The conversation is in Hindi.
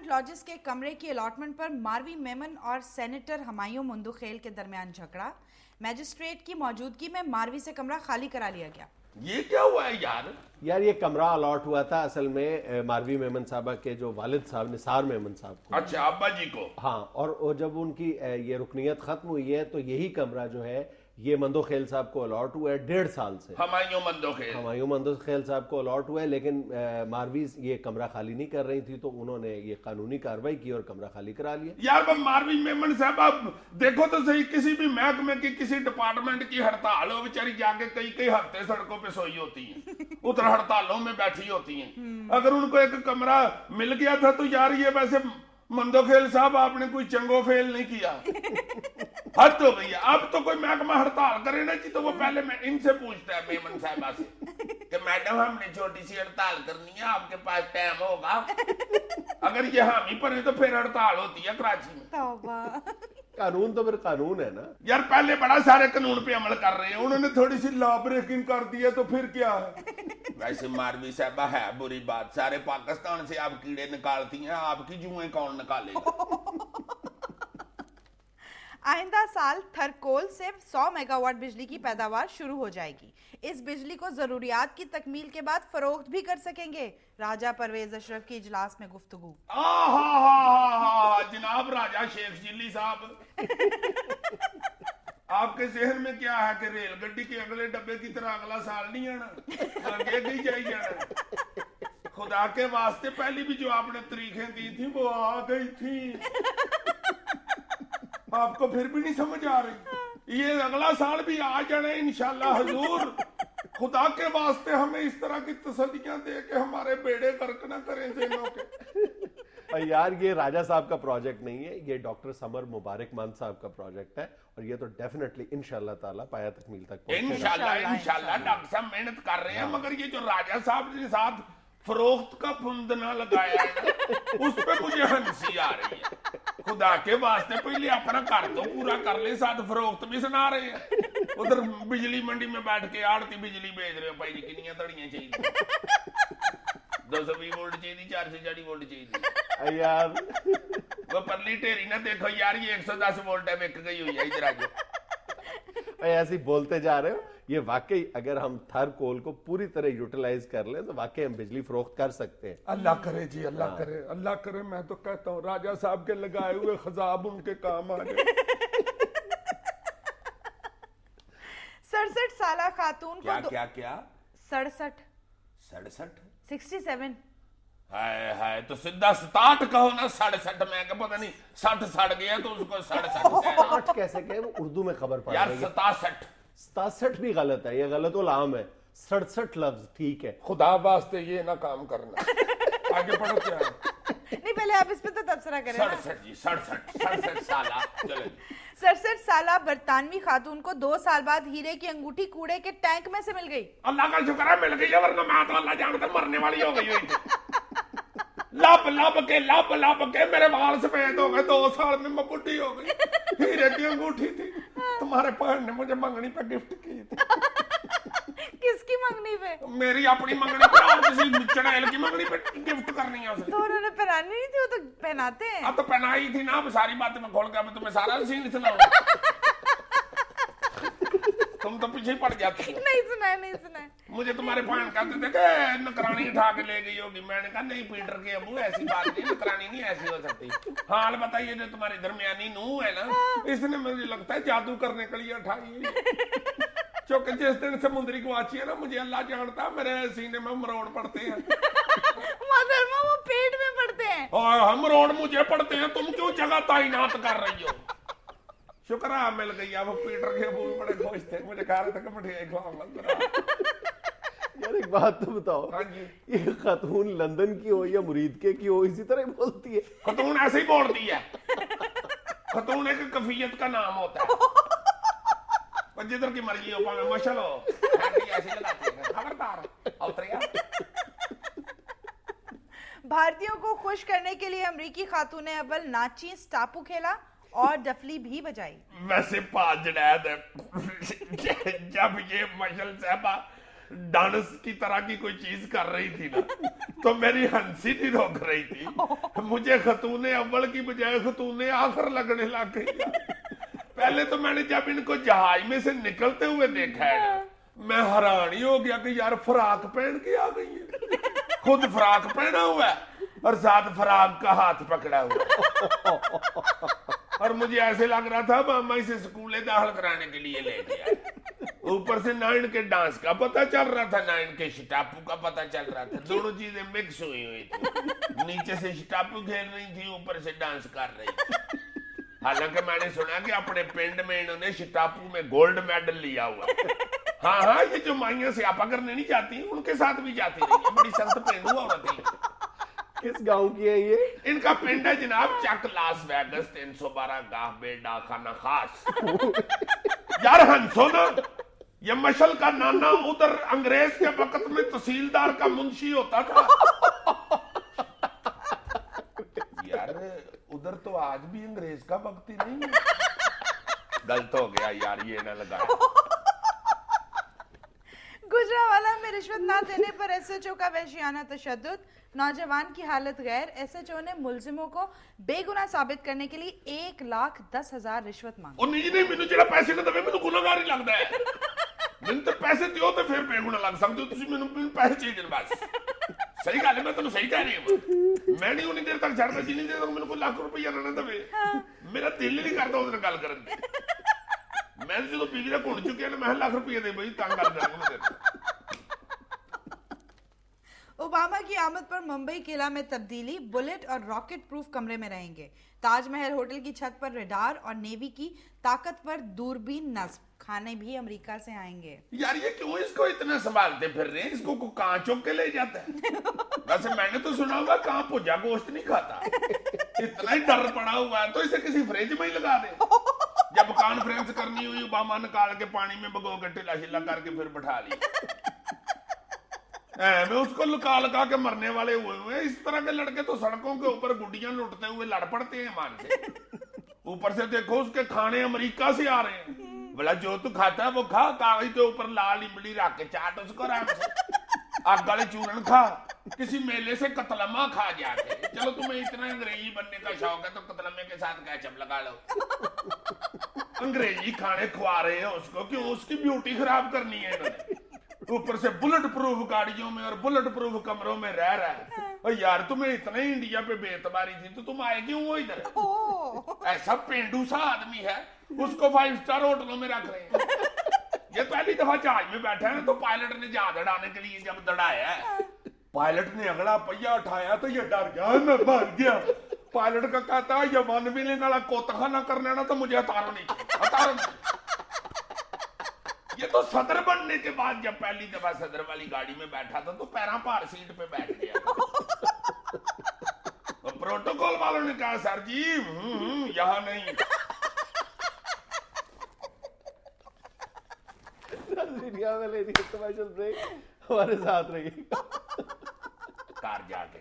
प्राइवेट लॉजेस के कमरे की अलॉटमेंट पर मारवी मेमन और सेनेटर हुमायूं मुंदुखेल के दरमियान झगड़ा। मैजिस्ट्रेट की मौजूदगी में मारवी से कमरा खाली करा लिया गया। ये क्या हुआ है यार ये कमरा अलॉट हुआ था असल में मारवी मेमन साहबा के जो वालिद साहब निसार मेमन साहब को। अच्छा, अब्बा जी को। हाँ, और जब उनकी ये रुकनियत खत्म हुई है तो यही कमरा जो है ये मंदोखेल साहब को अलॉट हुआ है 1.5 साल से। हुमायूं मंदोखेल साहब को अलॉट हुआ है, लेकिन मारवी ये कमरा खाली नहीं कर रही थी तो उन्होंने ये कानूनी कार्रवाई की और कमरा खाली करा लिया। यार मारवी मेमन साहब, अब देखो तो सही, किसी भी महकमे की किसी डिपार्टमेंट की हड़ताल हो, बेचारी जाके कई हफ्ते सड़कों पे सोई होती है, उधर हड़तालों में बैठी होती है। अगर उनको एक कमरा मिल गया था तो यार ये वैसे मंदोखेल साहब आपने कोई चंगो फेल नहीं किया। हद हो गई है। अब तो कोई महकमा हड़ताल करे ना जी तो वो पहले इनसे पूछता है मेमन साहबा से कि मैडम हमने छोटी सी हड़ताल करनी है, आपके पास टाइम होगा? अगर ये हामी पर तो फिर हड़ताल होती है कराची में। कानून तो फिर कानून है ना यार, पहले बड़ा सारे कानून पे अमल कर रहे हैं, उन्होंने थोड़ी सी लॉ ब्रेकिंग कर दी है तो फिर क्या है। वैसे मारवी साहबा है बुरी बात, सारे पाकिस्तान से आप कीड़े निकालती हैं, आपकी जुएं कौन निकालेगा। आइंदा साल थरकोल से 100 मेगावाट बिजली की पैदावार शुरू हो जाएगी। इस बिजली को जरूरियात की तकमील के बाद फरोख्त भी कर सकेंगे। राजा परवेज अशरफ की इजलास में गुफ्तगू। जनाब राजा शेख जिल्ली साहब, आपके जहन में क्या है कि रेलगड्डी के अगले डब्बे की तरह अगला साल नहीं आना, आगे ही जाई जाना। खुदा के वास्ते पहली भी जो आपने तरीकें दी थी वो आ गई थी, आपको फिर भी नहीं समझ आ रही। ये अगला साल भी आ जाना इंशाल्लाह हुजूर। खुदा के वास्ते हमें इस तरह की तसल्लियां दे के हमारे बेड़े गर्क ना करें ज़हनों के। यार ये राजा साहब का प्रोजेक्ट नहीं है, ये डॉक्टर समर मुबारक मान साहब का प्रोजेक्ट है और ये तो डेफिनेटली इंशाल्लाह ताला पाया तकमील तक पहुंचेगा। इंशाल्लाह डॉक्टर साहब मेहनत कर रहे हैं, मगर ये जो राजा साहब के साथ फरोख्त का फुंदना लगाया है उस पे मुझे हंसी आ रही है। खुदा के वास्ते पहले अपना घर तो पूरा कर ले, साथ फरोख्त भी सुना रहे हैं। उधर बिजली मंडी में बैठ के आड़ती बिजली बेच रहे हो, भाई जी कितनी धड़ियां चाहिए? 220 वोल्ट चाहिए, 440 वोल्ट चाहिए यार। वो परली ढेरी ना देखो यार, ये 110 वोल्ट है, बिक गई हुई है इधर आज। ऐसे बोलते जा रहे हो, ये वाकई अगर हम थर कोल को पूरी तरह यूटिलाइज कर लें तो वाकई हम बिजली फरोख्त कर सकते हैं। अल्लाह करे जी, अल्लाह करे, अल्लाह करे। मैं तो कहता हूँ राजा साहब के लगाए हुए खजाब उनके काम आ जाए। 67 साला खातून को क्या 67 है तो सीधा 67 कहो ना, 67। मैं क्या पता नहीं 60 सड़ गया तो उसको 67 कैसे कहे, वो उर्दू में खबर पड़ यार। रही है 67 भी गलत है, ये गलत उलाम है। 67 लफ्ज ठीक है। खुदा वास्ते ये ना काम करना। आगे पढ़ो क्या है? नहीं, पहले आप इस पे तो तबसरा करें। 67 साला। चलो 67 साला बरतानवी खातून को 2 साल बाद हीरे की अंगूठी कूड़े के टैंक में से मिल गई। अल्लाह का शुक्र है मिल गई है, वरना मैं तो अल्लाह जानता मरने वाली हो गई हुई थी। लब के मेरे बाल सफेद हो गए। 2 साल में मैं बुढ़ी हो गई। हीरे की अंगूठी थी, तुम्हारे बहन ने मुझे मंगनी पे गिफ्ट की थी। किसकी मंगनी पे? मेरी अपनी मंगनी पे, और किसी चड़ैल की मंगनी पे गिफ्ट करनी है उसे। तो उन्होंने पहनानी नहीं थी, वो तो पहनाते हैं। अब तो पहनाई थी ना, अब सारी बातें मैं खोल के अब तुम्हें सारा सीन सुनाऊंगा। तुम तो पीछे पड़ जाती हो। नहीं सुना है। मुझे तुम्हारे बहन कहते थे कि नौकरानी उठा के ले गई होगी। मैंने कहा नहीं पीटर के अबू, ऐसी बात नहीं, नौकरानी नहीं ऐसी हो सकती। हाल बताइए, जो तुम्हारी दरमियानी नूह है ना, इसने मुझे लगता है जादू करने के लिए उठाई है। क्योंकि जिस दिन समुद्री गुआची है ना, मुझे अल्लाह जानता, मेरे सीने में मरोड़ पड़ते हैं। मोहतरमा, वो पेट में पड़ते हैं। और हम मरोड़ मुझे पड़ते हैं, तुम क्यों जगह तैनात कर रही हो? शुक्र है मिल गई। अब पीटर के अबू बड़े खुश थे, मुझे कह रहे थे कि मिठाई खिलाऊंगा। यार एक बात तो बताओ, हाँ जी, ये खातून लंदन की हो या मुरीद के की हो, इसी तरह बोलती है। खातून ऐसे ही बोलती है। खातून एक कफियत का नाम होता है। जिधर की मर्जी हो, पावे मशल हो, ऐसे लगाती है। खबरदार उतरिया। भारतीयों को खुश करने के लिए अमरीकी खातून अव्वल नाची, टापू खेला और डफली भी बजाई। वैसे पाँच जुनैद जब ये मशल साहबा डांस की तरह की कोई चीज कर रही थी ना, तो मेरी हंसी नहीं रोक रही थी। मुझे खतूने अव्वल की बजाय खतूने आखिर लगने लग गई यार। पहले तो मैंने जब इनको जहाज में से निकलते हुए देखा है ना, मैं हैरान ही हो गया कि यार फ्राक पहन के आ गई है, खुद फ्राक पहना हुआ है और साथ फ्राक का हाथ पकड़ा हुआ है। और मुझे ऐसे लग रहा था मामा इसे स्कूले दाखिल कराने के लिए ले गया। ऊपर से ना इनके डांस का पता चल रहा था, ना इनके शिटापू का पता चल रहा था। दोनों चीजें मिक्स हुई थी। नीचे से शिटापू खेल रही थी, ऊपर से डांस कर रही थी। हालांकि मैंने सुना कि अपने पिंड में इन्होंने शिटापू में गोल्ड मेडल लिया हुआ। हाँ हाँ, ये जो माइयां स्यापा करने नहीं जाती उनके साथ भी जाती रही है। बड़ी संत पेंडू औरत है। किस गांव की है ये? इनका पिंड है जनाब चक लास वेगस 312 गाह बेडा खाना खास। यार हंसो ना, ये मशल का नाना उधर अंग्रेज के वक्त में तहसीलदार का मुंशी होता था। यार उधर तो आज भी अंग्रेज का वक्त ही नहीं है। गलत हो गया यार, ये ना लगाया। गुजरांवाला में रिश्वत ना देने पर एसएचओ का वहशियाना तशद्दुद, नौजवान की हालत गैर। एसएचओ ने मुलजिमों को बेगुनाह साबित करने के लिए 1,10,000 रिश्वत मांगी। ਉਹ ਨਹੀਂ ਨਹੀਂ ਮੈਨੂੰ ਜਿਹੜਾ ਪੈਸੇ ਨਾ ਦਵੇ ਮੈਨੂੰ ਗੁਨਾਹਗਾਰ ਹੀ ਲੱਗਦਾ ਹੈ। ਮੈਨੂੰ ਤਾਂ ਪੈਸੇ ਦਿਓ ਤੇ ਫਿਰ ਬੇਗੁਨਾਹ ਲੱਗ ਸਕਦੇ ਹੋ ਤੁਸੀਂ। ਮੈਨੂੰ ਪੈਸੇ ਚਾਹੀਦੇ ਨੇ ਬਸ। ਸਹੀ ਗੱਲ ਹੈ, ਮੈਂ ਤੁਹਾਨੂੰ ਸਹੀ ਕਹਿ ਰਹੀ ਹਾਂ। ਮੈਂ ਨਹੀਂ ਉਨੀ ਦੇਰ ਤੱਕ ਛੱਡਦਾ ਜਿੰਨੀ ਦੇਰ ਤੱਕ ਮੈਨੂੰ ਕੋਈ ਲੱਖ ਰੁਪਈਆ ਨਾ ਦਵੇ। ਮੇਰਾ ਦਿਲ ਨਹੀਂ ਕਰਦਾ ਉਹਦੇ ਨਾਲ ਗੱਲ ਕਰਨ ਦੀ। ਮੈਂ ਜਦੋਂ ਪੀਵੀ ਦਾ ਘੁੰਡ ਚੁੱਕਿਆ ਨਾ, ਮੈਂ ਲੱਖ ਰੁਪਈਆ ਦੇ ਬਈ ਤਾਂ ਗੱਲ ਕਰਾਂਗਾ। ओबामा की आमद पर मुंबई किला में तब्दीली, बुलेट और रॉकेट प्रूफ कमरे में रहेंगे। ताजमहल होटल की छत पर रडार और नेवी की ताकतवर दूरबीन नस्ब। खाने भी अमेरिका से आएंगे। यार ये क्यों इसको इतना संभालते फिर रहे हैं? इसको को कहां चुक के ले जाता है? वैसे मैंने तो सुना हुआ कहां भुजा गोश्त नहीं खाता। इतना ही डर पड़ा हुआ है तो इसे किसी फ्रिज में ही लगा दे। जब कॉन्फ्रेंस करनी हुई ओबामा निकाल के पानी में भगो के ढिला शिला करके फिर बैठा ली। मैं उसको लगा के मरने वाले हुए हुए। इस तरह के लड़के तो सड़कों के ऊपर गुड्डियां लुटते हुए लड़ पड़ते हैं मान से। ऊपर से देखो उसके खाने अमेरिका से आ रहे हैं। बोला जो तू खाता है वो खा, कागज के ऊपर लाल इमली रख के चाट उसको आराम से। आग वाले चूरन खा, किसी मेले से कतलमा खा जाके। चलो तुम्हें इतना अंग्रेजी बनने का शौक है तो कतलमे के साथ केचप लगा लो। अंग्रेजी खाने खुआ रहे हैं उसको, क्यों? उसकी ब्यूटी खराब करनी है इन्होंने। ऊपर से बुलेट प्रूफ गाड़ियों में और बुलेट प्रूफ कमरों में रह रहा है। और यार तुम्हें इतना ही इंडिया पे बेतबारी थी तो तुम आए क्यों वो इधर? ऐसा पेंडू सा आदमी है, उसको 5 स्टार होटलों में रख रहे हैं। ये पहली दफा जहाज में बैठा है ना, तो पायलट ने जहाज उड़ाने के लिए जब दौड़ाया है, पायलट ने अगला पहिया उठाया तो ये डर गया, मैं मर गया। पायलट का कहता है ये वन मिलने वाला कोतखाना करना ना तो मुझे उतारो नहीं, उतारो नहीं। ये तो सदर बनने के बाद जब पहली दफा सदर वाली गाड़ी में बैठा था तो पैरा भार सीट पे बैठ गया। तो प्रोटोकॉल वालों ने कहा सर जी यहाँ नहीं। दुनिया में लेनी कमर्शियल ब्रेक, हमारे साथ रहिएगा। कार जाके